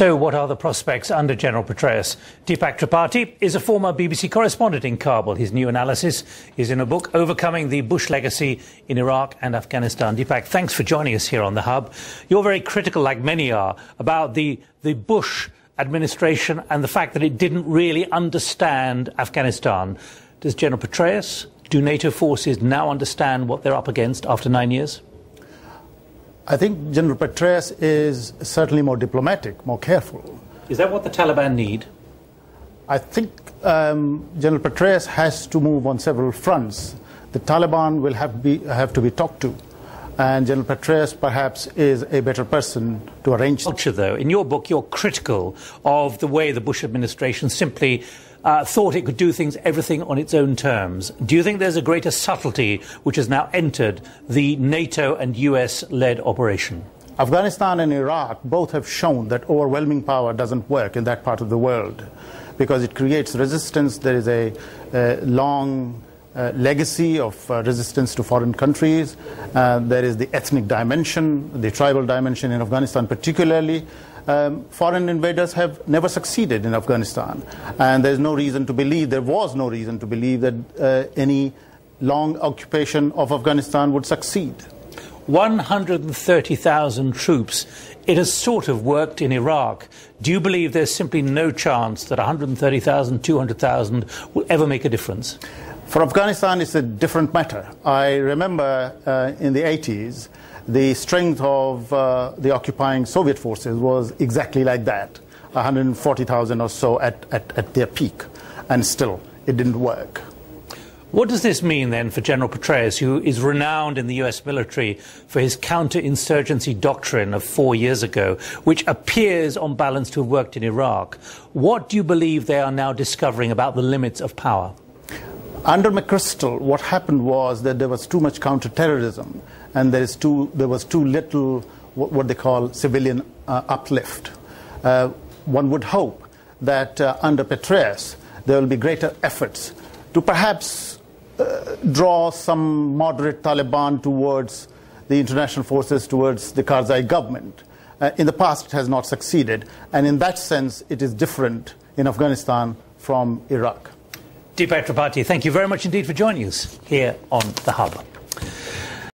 So what are the prospects under General Petraeus? Deepak Tripathi is a former BBC correspondent in Kabul. His new analysis is in a book, Overcoming the Bush Legacy in Iraq and Afghanistan. Deepak, thanks for joining us here on The Hub. You're very critical, like many are, about the Bush administration and the fact that it didn't really understand Afghanistan. Does General Petraeus, do NATO forces now understand what they're up against after 9 years? I think General Petraeus is certainly more diplomatic, more careful. Is that what the Taliban need? I think General Petraeus has to move on several fronts. The Taliban will have to be talked to, and General Petraeus perhaps is a better person to arrange. Culture, though, in your book, you're critical of the way the Bush administration simply thought it could do everything on its own terms. Do you think there's a greater subtlety which has now entered the NATO and US-led operation? Afghanistan and Iraq both have shown that overwhelming power doesn't work in that part of the world because it creates resistance. There is a long legacy of resistance to foreign countries. There is the ethnic dimension, the tribal dimension in Afghanistan particularly. Foreign invaders have never succeeded in Afghanistan, and there was no reason to believe that any long occupation of Afghanistan would succeed. 130,000 troops. It has sort of worked in Iraq. Do you believe there's simply no chance that 130,000, 200,000 will ever make a difference? For Afghanistan, it's a different matter. I remember in the 80s, the strength of the occupying Soviet forces was exactly like that, 140,000 or so at their peak, and still it didn't work. What does this mean then for General Petraeus, who is renowned in the US military for his counterinsurgency doctrine of 4 years ago, which appears on balance to have worked in Iraq? What do you believe they are now discovering about the limits of power? Under McChrystal, what happened was that there was too much counterterrorism, and there was too little what they call civilian uplift. One would hope that under Petraeus there will be greater efforts to perhaps draw some moderate Taliban towards the international forces, towards the Karzai government. In the past it has not succeeded, and in that sense it is different in Afghanistan from Iraq. Deepak Tripathi, thank you very much indeed for joining us here on The Hub.